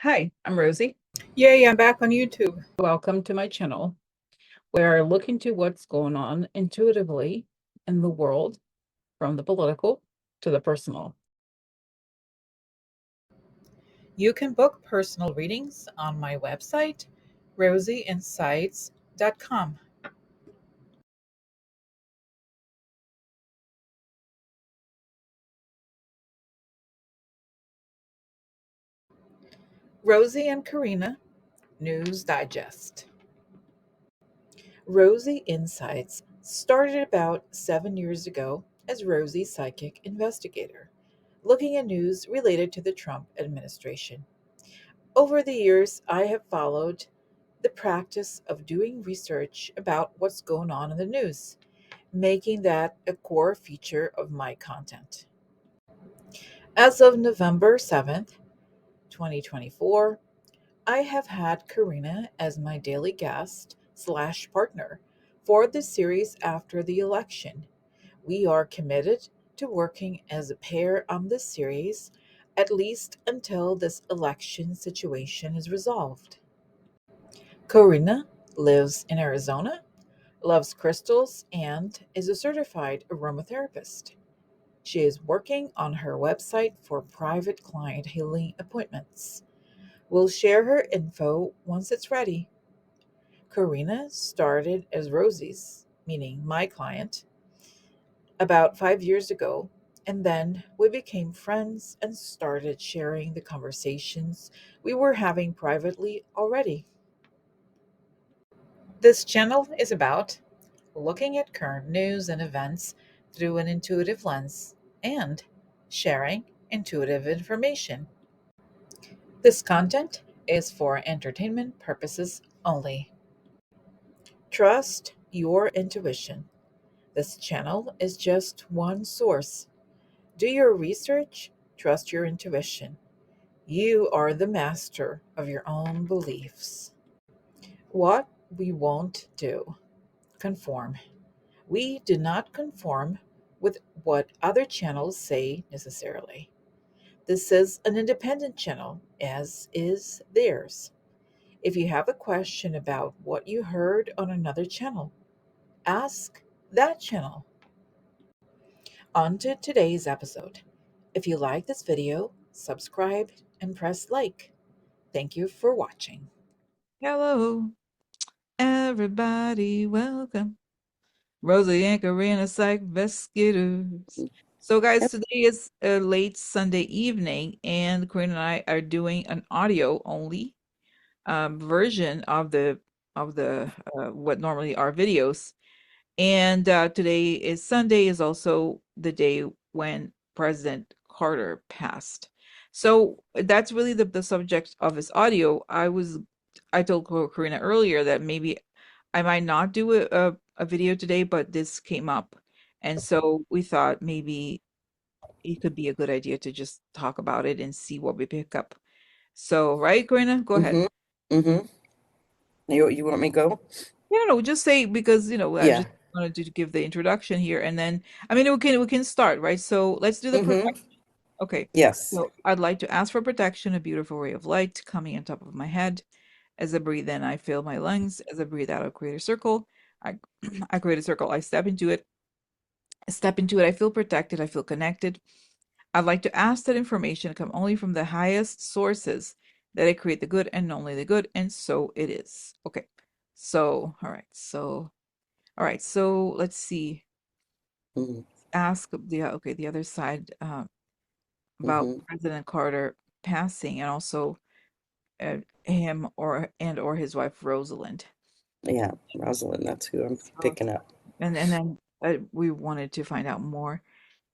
Hi, I'm Rosie. Yay, I'm back on YouTube. Welcome to my channel. We're looking to what's going on intuitively in the world, from the political to the personal. You can book personal readings on my website, rosieinsights.com. Rosie and Karina News Digest. Rosie Insights started about 7 years ago as Rosie Psychic Investigator, looking at news related to the Trump administration. Over the years, I have followed the practice of doing research about what's going on in the news, making that a core feature of my content. As of November 7th, 2024, I have had Karina as my daily guest slash partner for the series after the election. We are committed to working as a pair on this series at least until this election situation is resolved. Karina lives in Arizona, loves crystals, and is a certified aromatherapist. She is working on her website for private client healing appointments. We'll share her info once it's ready. Karina started as Rosie's, meaning my client, about 5 years ago, and then we became friends and started sharing the conversations we were having privately already. This channel is about looking at current news and events through an intuitive lens and sharing intuitive information. This content is for entertainment purposes only. Trust your intuition. This channel is just one source. Do your research, trust your intuition. You are the master of your own beliefs. What we won't do: conform. We do not conform with what other channels say necessarily. This is an independent channel, as is theirs. If you have a question about what you heard on another channel, ask that channel. On to today's episode. If you like this video, subscribe and press like. Thank you for watching. Hello, everybody. Welcome. Rosie and Karina Psych Investigators. So, guys, today is a late Sunday evening, and Karina and I are doing an audio only version of the what normally are videos. And today is Sunday, is also the day when President Carter passed. So that's really the subject of this audio. I told Karina earlier that maybe I might not do a video today, but this came up. And so we thought maybe it could be a good idea to just talk about it and see what we pick up. So, right, Karina, go ahead. Mm-hmm. Mm-hmm. You want me to go? Yeah, no, just say, because I Yeah. just wanted to give the introduction here, and then I mean we can start, right? So let's do the Mm-hmm. protection. Okay. Yes. So I'd like to ask for protection, a beautiful ray of light coming on top of my head. As I breathe in, I fill my lungs. As I breathe out, I create a circle. I I create a circle. I step into it. I feel protected. I feel connected. I'd like to ask that information come only from the highest sources, that I create the good and only the good, and so it is. Okay. So, all right, so let's see. Mm-hmm. Ask the other side, about Mm-hmm. President Carter passing, and also him or his wife Rosalynn. Yeah, Rosalind, that's who I'm So, picking up. and then we wanted to find out more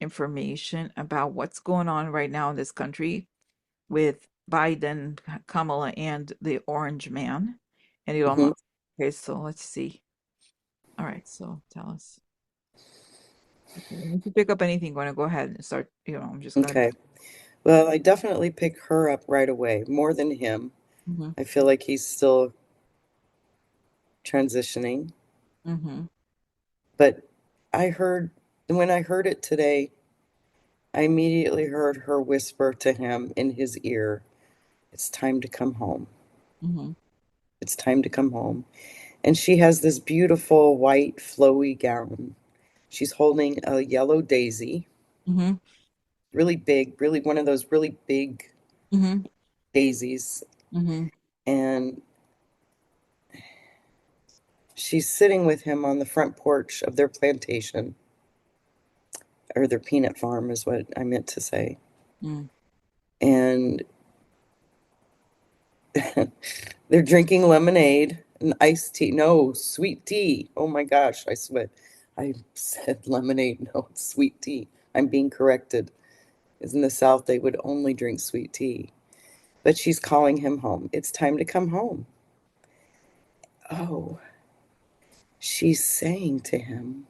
information about what's going on right now in this country with Biden, Kamala, and the Orange Man, and Elon Mm-hmm. Musk. Okay, so let's see. All right, so tell us. Okay, if you pick up anything, going to go ahead and start. I'm just gonna. Okay. Well, I definitely pick her up right away, more than him. Mm-hmm, I feel like he's still transitioning. mm-hmm, But when I heard it today, I immediately heard her whisper to him in his ear, It's time to come home. Mm-hmm. It's time to come home. And she has this beautiful white flowy gown. She's holding a yellow daisy, Mm-hmm. really big, really one of those really big Mm-hmm. daisies. Mm-hmm. And she's sitting with him on the front porch of their plantation, or their peanut farm, is what I meant to say. Mm. And they're drinking lemonade and iced tea. No, sweet tea. Oh my gosh, I sweat. I said lemonade. No, it's sweet tea. I'm being corrected. Because in the South, they would only drink sweet tea. But she's calling him home. It's time to come home. Oh, she's saying to him,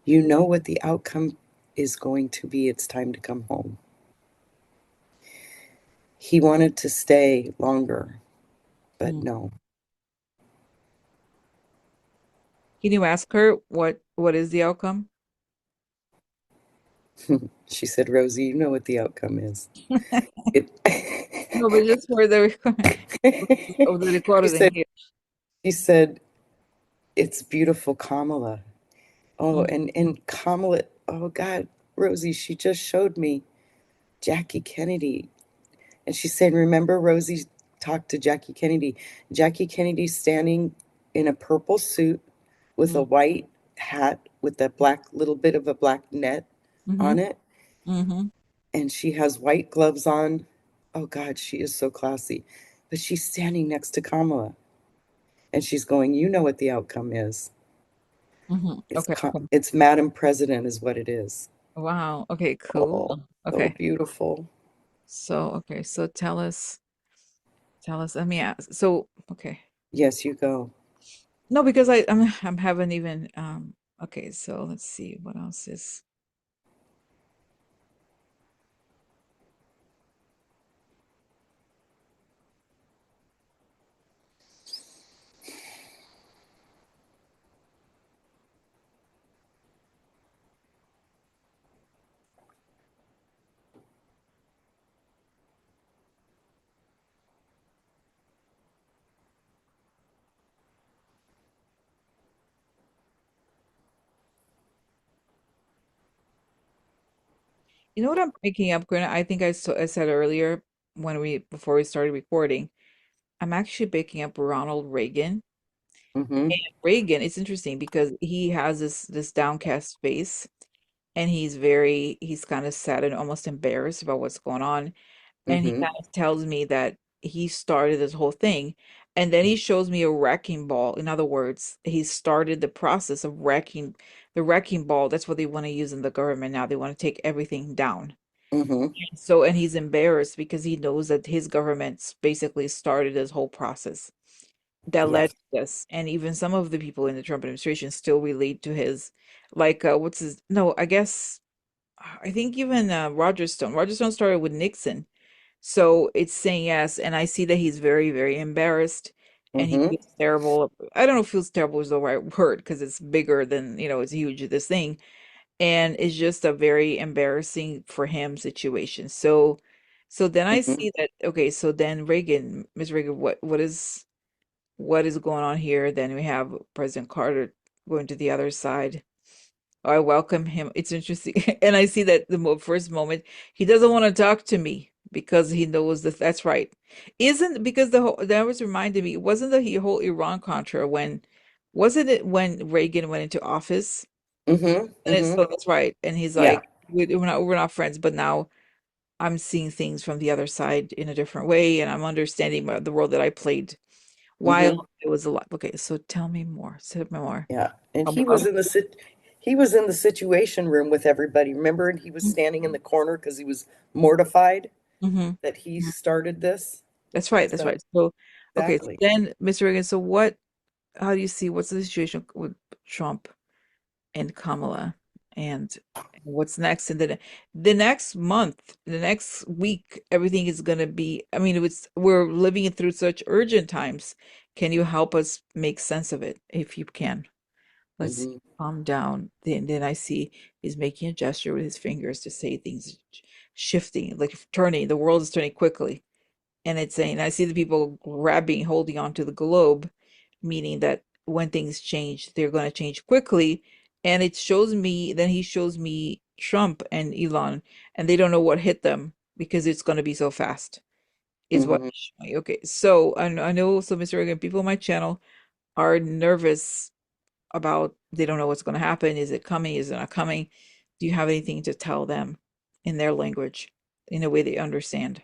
you know what the outcome is going to be. It's time to come home. He wanted to stay longer, but Mm. no. Can you ask her what is the outcome? She said, Rosie, you know what the outcome is. It No, but just for the of the she recording said, here. she said, it's beautiful, Kamala. Oh, Mm. and Kamala, oh God, Rosie, she just showed me Jackie Kennedy. And she said, remember, Rosie talked to Jackie Kennedy. Jackie Kennedy's standing in a purple suit with a Mm. white hat with a black, little bit of a black net Mm-hmm. on it. Mm-hmm. And she has white gloves on. Oh God, she is so classy. But she's standing next to Kamala. And she's going, you know what the outcome is. Mm-hmm. Okay. Okay. It's Madam President is what it is. Wow. Okay, cool. Oh, so Okay. beautiful. So, okay. So tell us, let me ask. So, okay. Yes, you go. No, because I'm haven't even okay, so let's see what else is. You know what I'm picking up, Granna? I think I said earlier when we before we started recording, I'm actually picking up Ronald Reagan. Mm-hmm. Reagan, it's interesting because he has this downcast face and he's kind of sad and almost embarrassed about what's going on. And he Mm-hmm. kind of tells me that he started this whole thing. And then he shows me a wrecking ball. In other words, he started the process of wrecking the wrecking ball. That's what they want to use in the government now. They want to take everything down. Mm-hmm. So, and he's embarrassed because he knows that his government's basically started this whole process that led Yes. to this. And even some of the people in the Trump administration still relate to his, like, what's his, no, I guess, I think even Roger Stone. Roger Stone started with Nixon. So it's saying yes. And I see that he's very, very embarrassed and he Mm-hmm. feels terrible. I don't know if feels terrible is the right word because it's bigger than, it's huge, this thing. And it's just a very embarrassing for him situation. So then I Mm-hmm. see that, okay, so then Reagan, Miss Reagan, what is going on here? Then we have President Carter going to the other side. I welcome him. It's interesting. And I see that the first moment he doesn't want to talk to me because he knows that that's right. Isn't because the whole that was reminding me, wasn't the whole Iran Contra when wasn't it when Reagan went into office? Mm-hmm. And it's Mm-hmm. so that's right. And he's Yeah. like, we're not friends, but now I'm seeing things from the other side in a different way, and I'm understanding the role that I played Mm-hmm. while it was a lot. Okay, so tell me more. Tell me more. Yeah. And Tell me more. he was in the situation room with everybody. Remember, and he was standing in the corner because he was mortified Mm-hmm. that he started this. That's right. That's So right. So, okay. So exactly. then, Mr. Reagan, so how do you see, what's the situation with Trump and Kamala and what's next? And then the next month, the next week, everything is going to be, I mean, we're living through such urgent times. Can you help us make sense of it if you can? Let's see. Mm-hmm. Calm down. Then I see he's making a gesture with his fingers to say things. shifting, like turning. The world is turning quickly. And it's saying, I see the people grabbing, holding on to the globe, meaning that when things change, they're going to change quickly. And it shows me, then he shows me Trump and Elon, and they don't know what hit them because it's going to be so fast, is what Hmm. he's showing. Okay, so I know, so Mr. Reagan, people on my channel are nervous about, they don't know what's going to happen. Is it coming? Is it not coming? Do you have anything to tell them in their language, in a way they understand?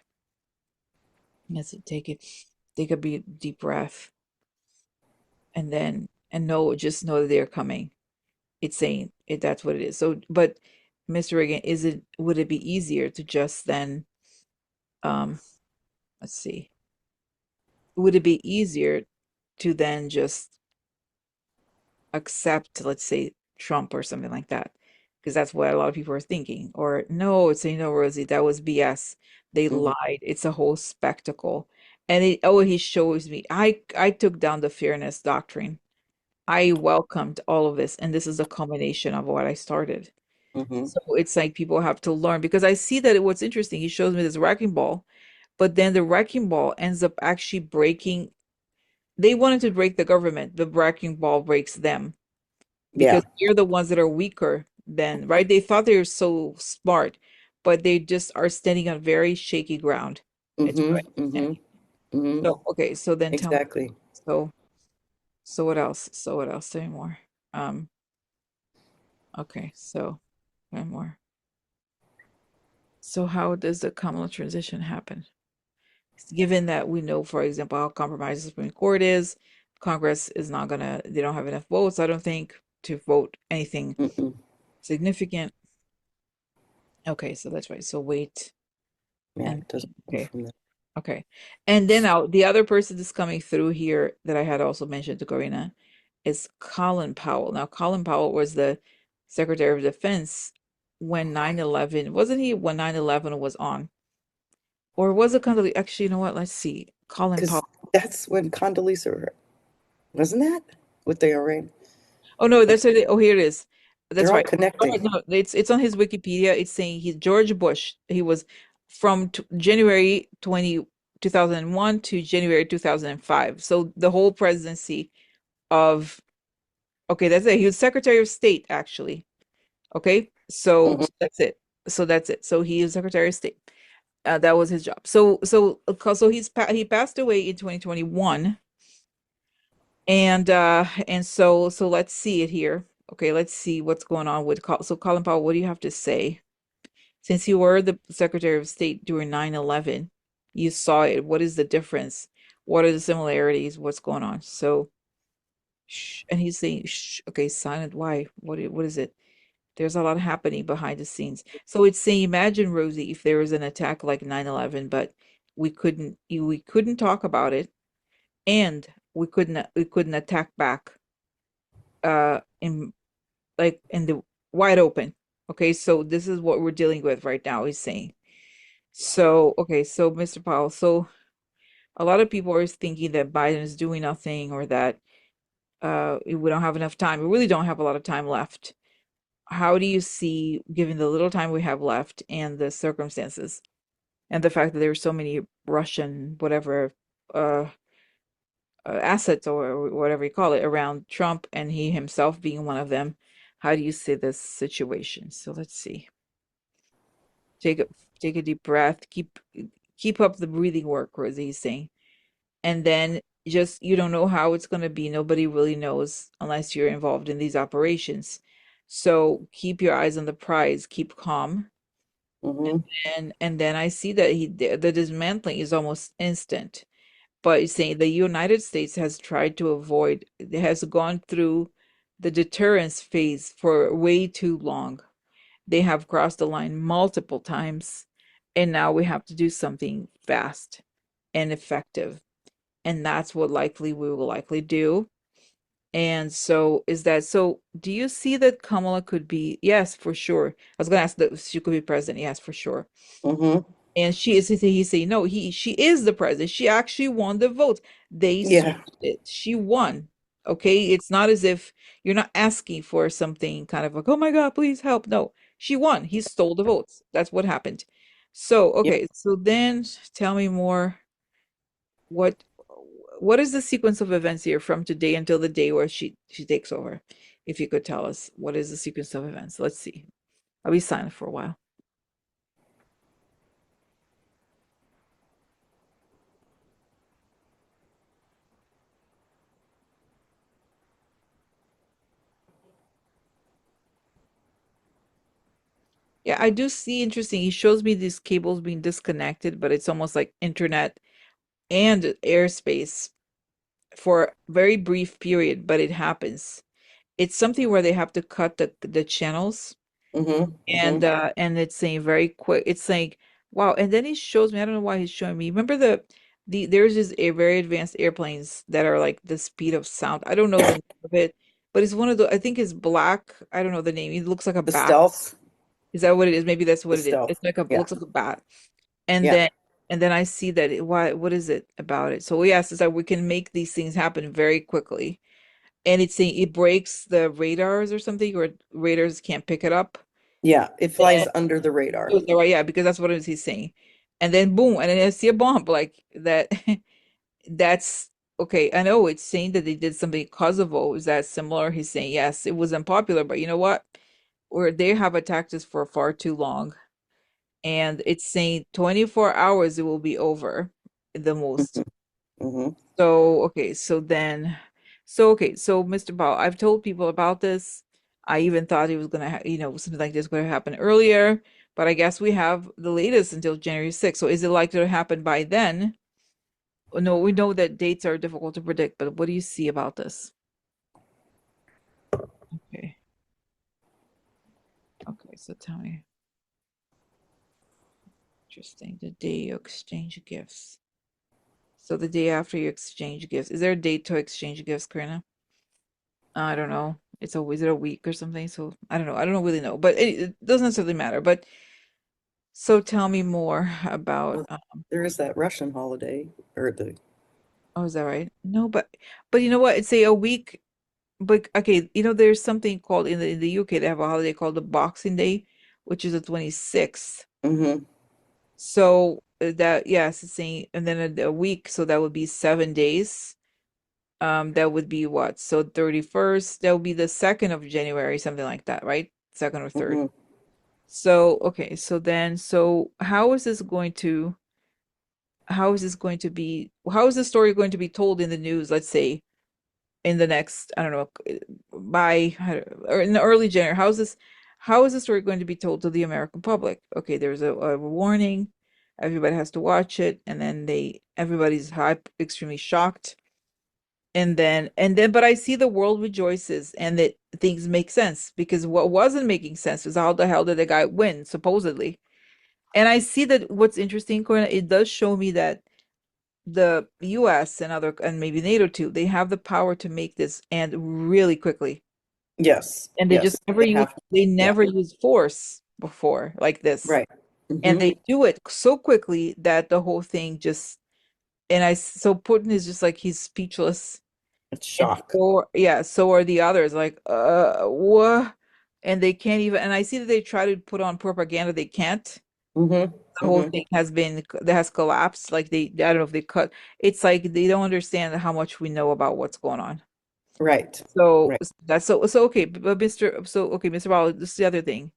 Yes, take a deep breath, and then and know, just know that they're coming. It's saying it, that's what it is. So, but Mr. Reagan, would it be easier to just then, um, let's see, would it be easier to then just accept, let's say, Trump or something like that? Because that's what a lot of people are thinking. Or no, it's saying, no, Rosie, that was BS. They Hmm. lied. It's a whole spectacle. And he shows me, I took down the fairness doctrine. I welcomed all of this, and this is a culmination of what I started. Hmm. So it's like people have to learn, because I see that what's interesting, he shows me this wrecking ball, but then the wrecking ball ends up actually breaking. They wanted to break the government. The wrecking ball breaks them Yeah. because they're the ones that are weaker than, right? They thought they were so smart, but they just are standing on very shaky ground. It's Hmm. what I'm Hmm. saying. Hmm. So, okay, so then tell me, Exactly. so so what else? So what else? Tell me more. Um, okay, so one more. So how does the Kamala transition happen? Given that we know, for example, how compromised the Supreme Court is, Congress is not gonna, they don't have enough votes, I don't think, to vote anything Mm-mm. significant. Okay, so that's right. So wait, Yeah, and it doesn't go okay, from there. okay. And then now the other person that's coming through here that I had also mentioned to Karina is Colin Powell. Now, Colin Powell was the Secretary of Defense when 9/11, wasn't he, when 9/11 was on? Or was it Condoleezza? Actually, you know what? Let's see. Colin Because Powell. that's when Condoleezza, wasn't that? What they arranged? Oh no, Like that's it. Oh, here it is. That's they're all right. Oh, connecting. no, it's on his Wikipedia. It's saying he's George Bush. He was from January 2001 to January 2005. So the whole presidency of, okay, that's it. He was Secretary of State, actually. Okay, so, Hmm. so that's it. So that's it. So he is Secretary of State. That was his job. So he passed away in 2021. And so let's see it here. Okay, let's see what's going on with so Colin Powell, what do you have to say? Since you were the Secretary of State during 9/11, you saw it. What is the difference? What are the similarities? What's going on? So, shh, and he's saying, shh, okay, silent. Why? What is it? There's a lot happening behind the scenes. So it's saying, imagine, Rosie, if there was an attack like 9/11, but we couldn't talk about it, and we couldn't attack back in, like, in the wide open. Okay, so this is what we're dealing with right now, he's saying. So, okay, so Mr. Powell, so a lot of people are thinking that Biden is doing nothing, or that we don't have enough time. We really don't have a lot of time left. How do you see, given the little time we have left and the circumstances, and the fact that there are so many Russian, whatever, uh, assets, or whatever you call it, around Trump, and he himself being one of them, how do you see this situation? So let's see. Take a take a deep breath. Keep up the breathing work, Rosie, he's saying. And then, just, you don't know how it's going to be. Nobody really knows unless you're involved in these operations. So keep your eyes on the prize, keep calm. Hmm. And then I see that the dismantling is almost instant. But it's saying the United States has tried to avoid, it has gone through the deterrence phase for way too long. They have crossed the line multiple times, and now we have to do something fast and effective. And that's what likely we will likely do. And so, is that so? Do you see that Kamala could be? Yes, for sure. I was going to ask that she could be president. Yes, for sure. Hmm. And she is, he's saying, no, she is the president. She actually won the vote. They switched Yeah. it. She won. Okay. It's not as if you're not asking for something kind of like, oh my God, please help. No, she won. He stole the votes. That's what happened. So, Yep. okay, so then tell me more. What what is the sequence of events here from today until the day where she takes over? If you could tell us, what is the sequence of events? Let's see. I'll be silent for a while. Yeah, I do see interesting. He shows me these cables being disconnected, but it's almost like internet and airspace for a very brief period, but it happens. It's something where they have to cut the channels Mm-hmm. Mm-hmm. and it's saying very quick. It's saying, wow. And then he shows me, I don't know why he's showing me. Remember there's just a very advanced airplanes that are like the speed of sound. I don't know the name of it, but it's one of the I think it's black. I don't know the name. It looks like a The bat. stealth. Is that what it is? Maybe that's The what it is. stealth. It's like a Yeah. looks like a bat. And Yeah. then I see that why what is it about it? So yes, it's like we can make these things happen very quickly. And it's saying it breaks the radars or something, or radars can't pick it up. Yeah. It Then flies under the radar. oh, right, yeah, because that's what it is he's saying. And then boom, and then I see a bomb like that. That's okay. I know it's saying that they did something in Kosovo. Is that similar? He's saying yes, it was unpopular, but you know what? Or they have attacked us for far too long. And it's saying 24 hours it will be over the most. Mm-hmm. Mm-hmm. So, okay, so Mr. Powell, I've told people about this. I even thought it was gonna something like this could have happened earlier, but I guess we have the latest until January 6th. So is it likely to happen by then? No, we know that dates are difficult to predict, but what do you see about this? Okay. Okay, so tell me. Interesting. The day you exchange gifts. So the day after you exchange gifts. Is there a date to exchange gifts, Karina? I don't know. It's always it a week or something. So I don't know. I don't really know, but it doesn't necessarily matter. But so tell me more about. Well, there is that Russian holiday, or the Oh, is that right? No, but you know what? It's a week. But okay, there's something called in the UK they have a holiday called the Boxing Day, which is the 26th. mm-hmm. So that yes, it's saying, and then a week, so that would be 7 days. That would be what? So 31st, that would be the 2nd of January, something like that, right? Second or third. Mm-hmm. So, okay, so how is this going to be, how is the story going to be told in the news, let's say, in the next, I don't know, or in the early January, how is the story going to be told to the American public? Okay, there's a warning, everybody has to watch it, and then everybody's extremely shocked. And then, but I see the world rejoices and that things make sense because what wasn't making sense is how the hell did the guy win, supposedly? And I see that what's interesting, Corinna, it does show me that the US and maybe NATO too, they have the power to make this end really quickly. Yes. And Yes. They have to. they Yeah. never used force before like this. Right. And Mm-hmm. they do it so quickly that the whole thing just so Putin is just like he's speechless. It's And shock. so are the others, like, what? And they can't even, and I see that they try to put on propaganda, they can't. Mm-hmm. The whole Mm-hmm. thing that has collapsed. Like I don't know if they cut, it's like they don't understand how much we know about what's going on. Right. So Right. that's so okay, but Mr. Ball, this is the other thing.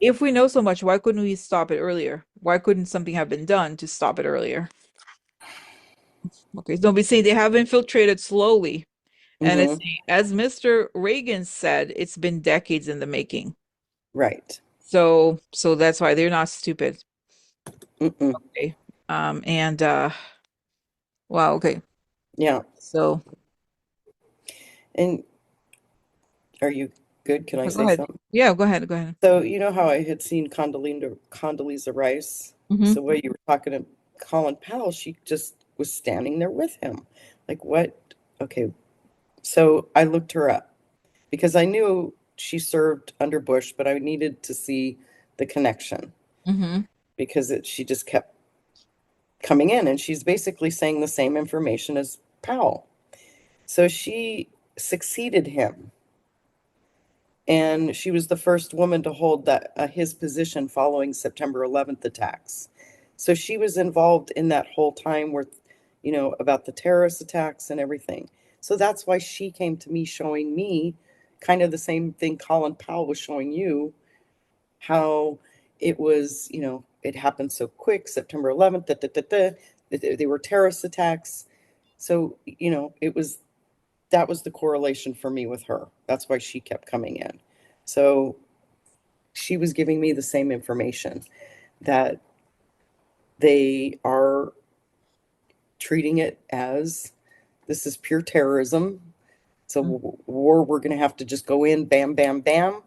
If we know so much, why couldn't we stop it earlier? Why couldn't something have been done to stop it earlier? Okay, don't be saying they have infiltrated slowly. And it's Mm-hmm. as Mr. Reagan said, it's been decades in the making. Right. So that's why they're not stupid. Mm-mm. Okay. And wow, okay. Yeah. So And are you good? Can I go say ahead. something? Yeah, go ahead. Go ahead. So you know how I had seen Condoleezza Rice? Hmm. So what you were talking to Colin Powell, she just was standing there with him. Like what? Okay. So I looked her up because I knew she served under Bush, but I needed to see the connection Hmm. because she just kept coming in and she's basically saying the same information as Powell. So she succeeded him and she was the first woman to hold that his position following September 11th attacks. So she was involved in that whole time where, about the terrorist attacks and everything. So that's why she came to me showing me kind of the same thing Colin Powell was showing you, how it was, it happened so quick, September 11th, they were terrorist attacks. So, that was the correlation for me with her. That's why she kept coming in. So she was giving me the same information that they are treating it as this is pure terrorism. It's a Mm, war we're going to have to just go in, bam, bam, bam.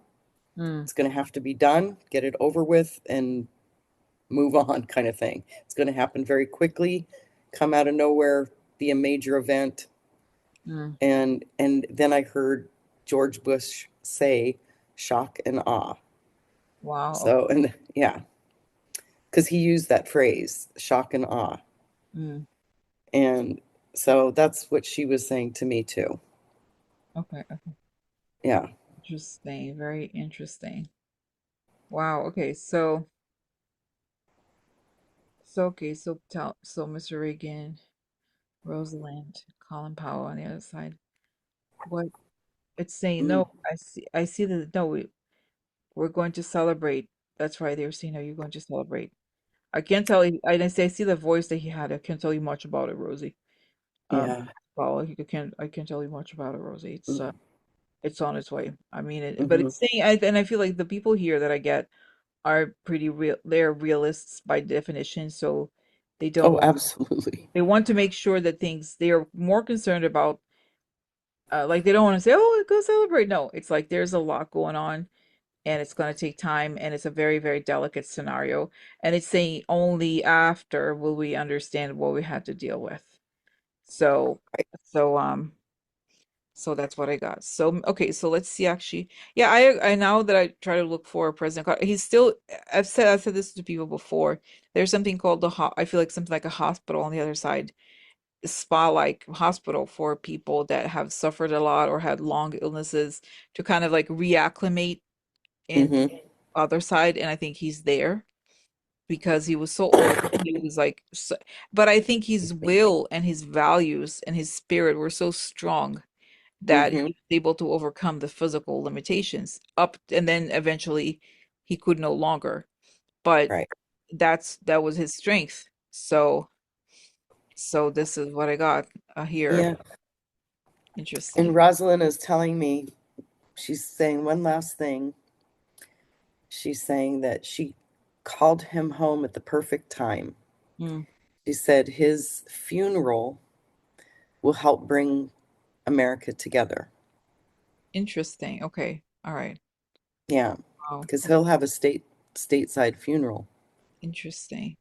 mm, It's going to have to be done, get it over with, and move on, kind of thing. It's going to happen very quickly, come out of nowhere, be a major event. mm. And then I heard George Bush say shock and awe. Wow. Okay. So, and yeah, because he used that phrase, shock and awe. Mm, And so that's what she was saying to me too. okay. Okay. Yeah. Interesting. Very interesting. Wow. Okay. So Mr. Reagan, Rosalind, Colin Powell on the other side. What it's saying? Mm, No, I see that. No, we're going to celebrate. That's right. They were saying, "Are you going to celebrate?" I can't tell you. I didn't say. I see the voice that he had. I can't tell you much about it, Rosie. Um, yeah. well, I can't tell you much about it, Rosie. Mm, It's on its way. But hmm. it's saying, and I feel like the people here that I get are pretty real. They're realists by definition, so they don't Oh, want. absolutely. They want to make sure that things. They are more concerned about. Like they don't want to say, "Oh, go celebrate." No, it's like there's a lot going on, and it's going to take time, and it's a very, very delicate scenario. And it's saying only after will we understand what we had to deal with. So, Right. so, um, so that's what I got. So, okay, so let's see actually. Yeah, I now that I try to look for President Carter, he's still, I've said this to people before. There's something called I feel like something like a hospital on the other side, a spa-like hospital for people that have suffered a lot or had long illnesses to kind of like reacclimate in Hmm. other side. And I think he's there because he was so old. He was like, so, but I think his will and his values and his spirit were so strong that he Hmm. was able to overcome the physical limitations up, and then eventually he could no longer. But Right. that was his strength. So this is what I got here. Yeah. And Interesting. Rosalind is telling me, she's saying one last thing. She's saying that she called him home at the perfect time. Mm, She said his funeral will help bring America together. interesting. Okay. All right. Yeah, Wow. because he'll have a stateside funeral. Interesting.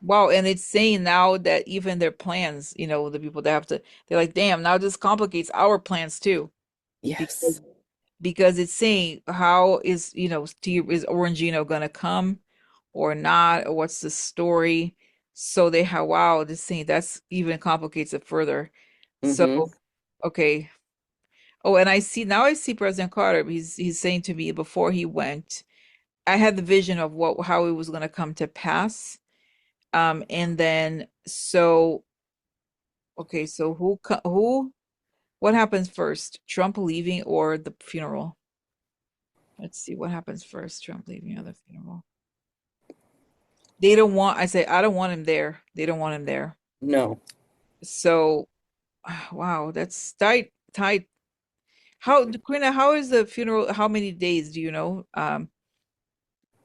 Wow, and it's saying now that even their plans, the people that have to, they're like, damn, now this complicates our plans too. Because Yes. because it's saying how is, is Orangino gonna come or not, or what's the story? So they have, wow, this thing that's even complicates it further. So Mm-hmm. okay. Oh, and I see President Carter. He's saying to me before he went, I had the vision of what how it was gonna come to pass. And then so okay, so what happens first? Trump leaving or the funeral? Let's see what happens first. Trump leaving or the funeral. They don't want, I say, I don't want him there. They don't want him there. No, So, wow, that's tight, tight. Karina, how is the funeral? How many days do you know?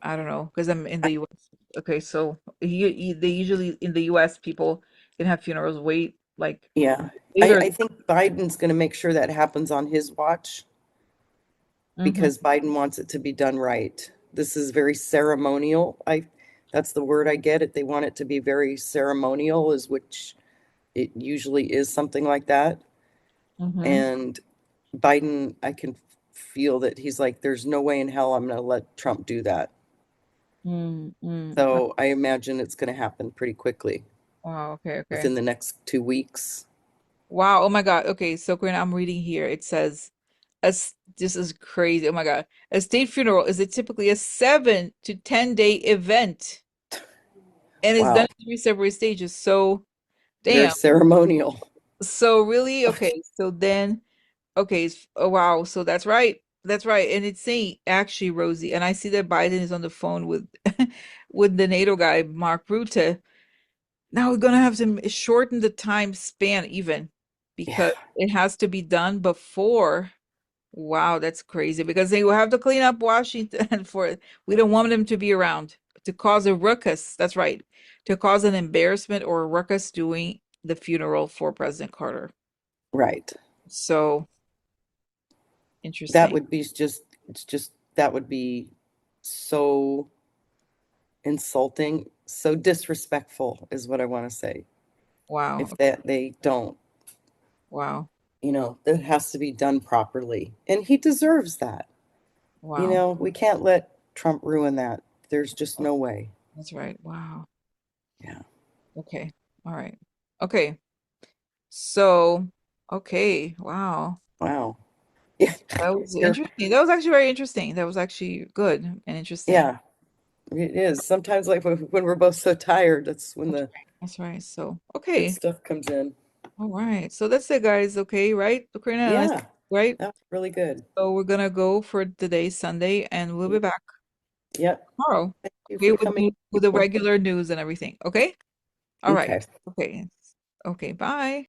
I don't know because I'm in I, the US. Okay, so they usually in the US people can have funerals wait like yeah. later. I think Biden's going to make sure that happens on his watch Mm-hmm, because Biden wants it to be done right. This is very ceremonial. That's the word I get it. They want it to be very ceremonial, is which it usually is something like that. mm-hmm, And Biden, I can feel that he's like, there's no way in hell I'm going to let Trump do that. mm-hmm. So I imagine it's going to happen pretty quickly Wow, okay, okay. within the next 2 weeks. Wow, oh my God. Okay, so Karina, I'm reading here. It says, this is crazy. Oh my God. A state funeral is typically a 7 to 10 day event and it's done Wow. in 3 separate stages. So, Very damn. ceremonial. So really, okay. So then, okay. Oh, wow. So that's right. That's right. And it's saying actually, Rosie, and I see that Biden is on the phone with with the NATO guy, Mark Rutte. Now we're gonna have to shorten the time span even Yeah, because it has to be done before. Wow, that's crazy because they will have to clean up Washington for we don't want them to be around to cause a ruckus. That's right. To cause an embarrassment or a ruckus during the funeral for President Carter. right. So That interesting. would be just, it's just, that would be so insulting, so disrespectful, is what I want to say. Wow. If that they don't, Wow. that has to be done properly. And he deserves that. Wow. We can't let Trump ruin that. There's just no way. That's right. Wow. Yeah. Okay. All right. Okay. So, okay. Wow. Wow. Yeah. That was You're, interesting. That was actually very interesting. That was actually good and interesting. yeah, it is. Sometimes, like when we're both so tired, that's when That's the right. That's right. So, good okay. stuff comes in. All right. So that's it, guys. Okay, right? Karina, Yeah, right? that's really good. So we're gonna go for today, Sunday, and we'll be back Yep. tomorrow. Thank you Okay, for coming. with the regular news and everything. Okay? All right. Okay. Okay. Okay. Bye.